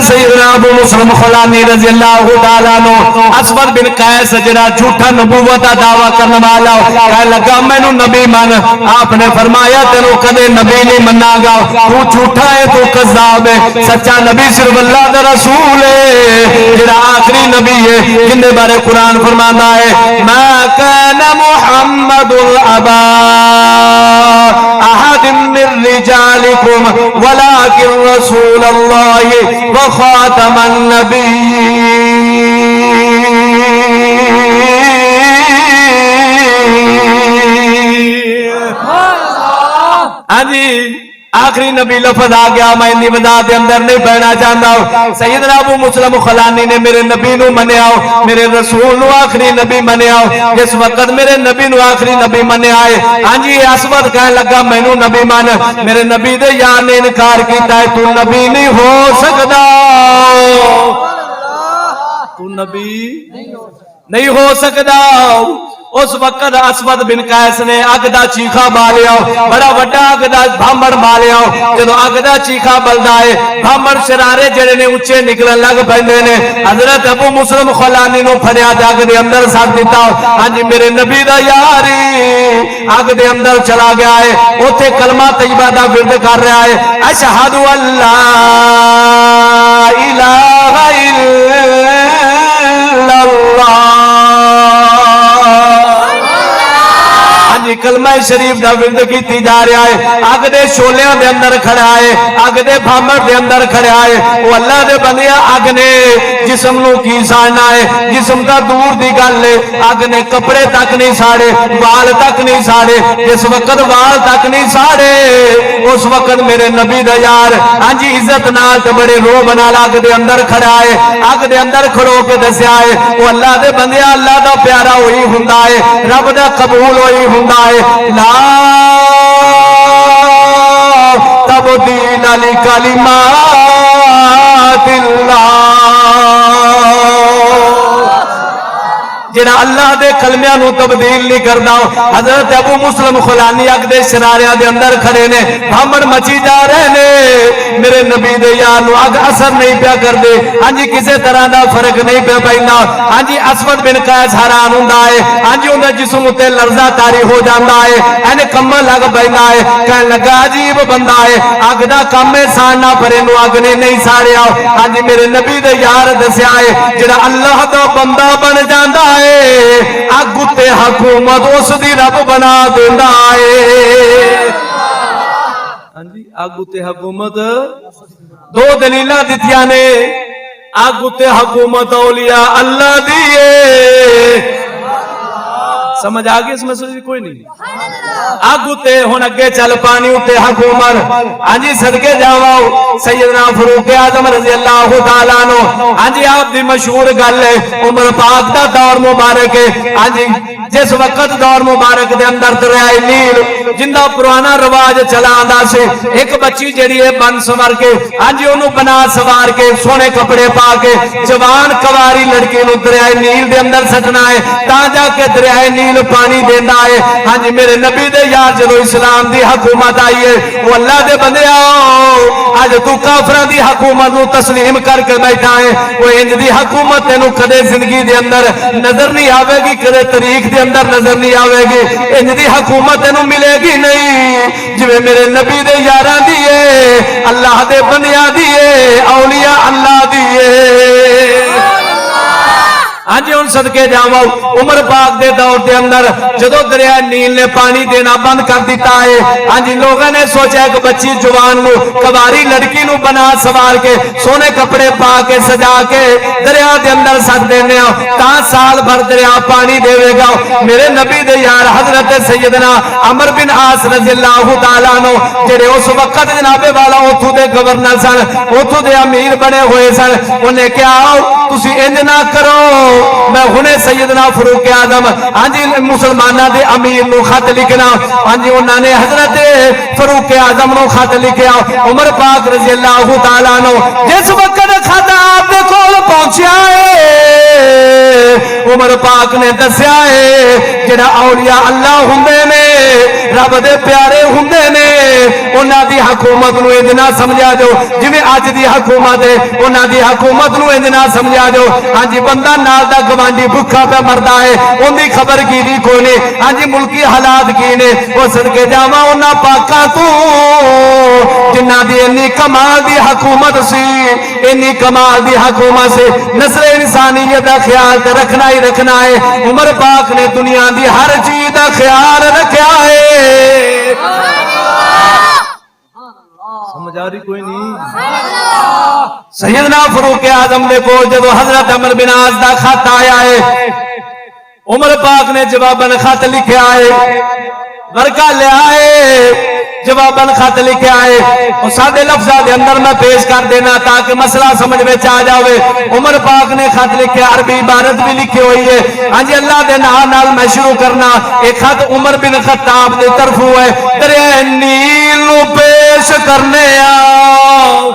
سیدنا ابو مسلم خولانی رضی اللہ تعالیٰ عنہ اسود بن قیس جڑا جھوٹا نبوت کا دعویٰ کرنے والا کہنے لگا مینوں نبی من. آپ نے فرمایا تینوں کدے نبی نہیں منا گا, تو جھوٹا ہے, تو کذاب ہے. سچا نبی صرف اللہ دا رسول ہے جڑا آخری نبی ہے جن دے بارے قرآن فرماندا ہے ما کان محمد ابا احد من رجالکم ولکن رسول اللہ وخاتم النبیین. ہاں جی آخری نبی لفظ آ گیا, میں انی وضاحت کے اندر نہیں بہنا چاہتا ہوں. سیدنا ابو مسلم خولانی نے میرے نبی نو منیا, میرے رسول نو آخری نبی منیا. جس وقت میرے نبی نو آخری نبی منیا ہے, ہاں جی اسود کہنے لگا مینو نبی من. میرے نبی دے یار نے انکار کیتا ہے, تو نبی نہیں ہو سکتا, تو نبی نہیں ہو سکتا. اس وقت اسود بن قیس نے اگ دا چیخا ماریا, بڑا وڈا اگ دا بھامڑ ماریا. جدو اگ دا چیخا بلدا ہے بھامڑ شرارے جڑے نے اونچے نکلن لگ پیندے نے. حضرت ابو مسلم خولانی نو پھڑیا تے اگ دے اندر سٹ دتا. ہاں جی میرے نبی دا یاری اگ دے اندر چلا گیا ہے, اوتھے کلمہ طیبہ دا ورد کر رہا ہے اشہد ان لا الہ الا اللہ. کلمہ شریف دا ورد کیتی جا رہا ہے. اگ دے شولیاں دے اندر کھڑا ہے, اگ دے بھامر دے اندر کھڑا ہے. وہ اللہ دے بندیا اگ نے جسم نو کی ساڑنا ہے, جسم دا دور دی گل ہے. اگ نے کپڑے تک نہیں ساڑے, وال تک نہیں ساڑے. جس وقت وال تک نہیں ساڑے اس وقت میرے نبی دا یار ہاں جی عزت نال تے بڑے روب نال اگ دے اندر کھڑا ہے. اگ دے اندر کھڑو کے دسیا ہے وہ اللہ دے بندیا اللہ دا پیارا ہوئی ہوندا ہے, رب دا قبول ہوئی ہوندا ہے. لا تبدیل لکلمات اللہ. جڑا اللہ دے کلمیاں نو تبدیل نہیں کردا. حضرت ابو مسلم خولانی اگ دے شراریاں دے اندر کھڑے نے, بھامڑ مچی جا رہے نے. میرے نبی دے یار نو اگ اثر نہیں پیا کر دے, ہاں جی کسے طرح دا فرق نہیں پیا پیندا. ہاں جی اسود بن قیس حیران ہوندا ہے, ہاں جی اوندا جسم تے لرزہ طاری ہو جاندا ہے, این کمن لگ پیندا ہے. کہن لگا عجیب بندہ ہے, اگ دا کم ہے ساڑنا پر اینو اگ نے نہیں ساڑیا. ہاں جی میرے نبی دے یار دسیا ہے جڑا اللہ دا بندہ بن جاندا ہے اگ تے حکومت اس دی رب بنا دیندا ہے. ہاں جی اگ تے حکومت دو دلیلاں دتیاں نے. اگ تے حکومت اولیاء اللہ دی ہے. سمجھ آگے اس مسئلے کی کوئی نہیں. اگ تے ہن اگے چل پانی تے حکومت. ہاں جی صدقے جاواں سیدنا فاروق اعظم رضی اللہ تعالیٰ عنہ, ہاں جی آپ دی مشہور گل ہے عمر پاک دا دور مبارک ہے. ہاں جی جس وقت دور مبارک دے اندر دریائے نیل جندا پرانا رواج چلا آندا سی, ایک بچی جڑی ہے بن سوار کے ہاں جی اونوں بنا سوار کے سونے کپڑے پا کے جوان کواری لڑکی نو دریائے نیل دے اندر سٹنا ہے تاں جا کے دریائے نیل پانی دیندا ہے. ہاں جی میرے نبی دے یار جدو اسلام دی حکومت آئی ہے وہ اللہ دے بندیا اج تو کافراں دی حکومت نو تسلیم کر کے بیٹھا ہے. وہ انج دی حکومت تینوں کدے زندگی دے اندر نظر نہیں آوے گی, کدے تاریخ دے اندر نظر نہیں آوے گی. انج دی حکومت تینوں ملے گی نہیں جویں میرے نبی دے یاراں دی ہے, اللہ دے بندیاں دی ہے, اولیاء اللہ دی ہے. ہاں جی ہن صدقے جاواں عمر پاک دے دور دے اندر جدو دریا نیل نے پانی دینا بند کر دیتا ہے, ہاں جی لوگوں نے سوچا کہ بچی جوان نو کواری لڑکی نو بنا سوار کے سونے کپڑے پا کے سجا کے دریا دے اندر سٹ دینے تاں سال بھر دریا پانی دے گا. میرے نبی دے یار حضرت سیدنا عمر بن عاص رضی اللہ تعالیٰ عنہ جڑے اس وقت جناب والا اوتھوں دے گورنر سن, اوتھوں دے امیر بنے ہوئے سن, انہیں کہا تسی انج نہ کرو میں ہنے سیدنا فاروق اعظم ہاں جی مسلمانہ دے امیر نو خط لکھنا. ہاں جی انہوں نے حضرت فاروق اعظم نو خط لکھیا. عمر پاک رضی اللہ تعالیٰ عنہ جس وقت خط آپ دے کول پہنچیا ہے عمر پاک نے دسیا ہے جڑا اولیاء اللہ ہوندے نے رب دے پیارے ہوندے نے انہاں دی حکومت نو انج نہ سمجھا جو جویں اج دی حکومت ہے انہاں دی حکومت نو انج نہ سمجھا جو ہاں جی بندہ نال دا گوانڈی بھکھا پہ مردا ہے اون دی خبر کی دی کوئی نہیں ہاں جی ملکی حالات کی نے او صدقے جاواں انہاں پاکاں تو جنہاں دی انی کمال دی حکومت سی انی کمال دی حکومت سے نسل انسانیت دا خیال تے رکھنا ہی رکھنا ہے عمر پاک نے دنیا دی ہر چیز دا خیال رکھیا ہے سمجھ آ رہی کوئی نہیں سیدنا فاروق اعظم نے کو جب حضرت عمر بن عاص دا خط آیا ہے عمر پاک نے جواباً خط لکھیا ہے برکہ لے آئے جواباً خط لکھے آئے اور سادے لفظہ دے اندر میں پیش کر دینا تاکہ مسئلہ سمجھ میں چاہ جاوے عمر پاک نے خط لکھے عربی عبارت بھی لکھی ہوئی ہے ہاں جی اللہ دے نال میں شروع کرنا ایک خط عمر بن خطاب دے طرف ہوئے دریائے نیل نو پیش کرنے آؤ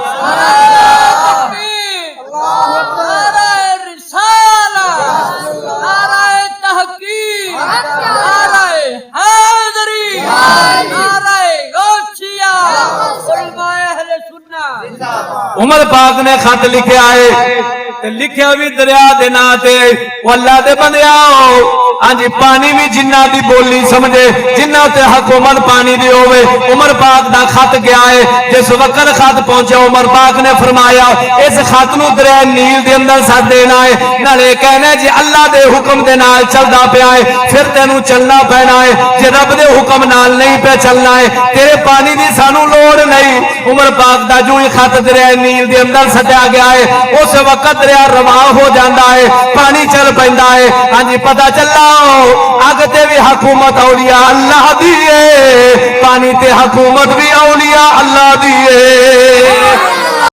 عمر پاک نے خط لکھے آئے لکھے بھی دریا دے ناتے وہ اللہ دے بندیاں ہاں جی پانی بھی جنہ دی بولی سمجھے جنہ تے حکومت پانی دی ہوئے عمر پاک دا خط گیا ہے جس وقت خط پہنچے عمر پاک نے فرمایا اس خط نو دریا نیل دے اندر ساتھ دینا ہے نالے کہنے جی اللہ دے حکم دے نال چل دا پہ آئے پھر تینو چلنا پینا ہے جی رب دے حکم نال نہیں پہ چلنا ہے تیرے پانی دی سانو لوڑ نہیں عمر پاک دا جو ہی خط دریا نیل دے اندر سٹیا گیا ہے اس وقت دریا رواں ہو جاندہ ہے پانی چل پیندا ہے ہاں جی پتہ چلا آگتے بھی حکومت اولیاء اللہ دیئے پانی تے حکومت بھی اولیاء اللہ دیئے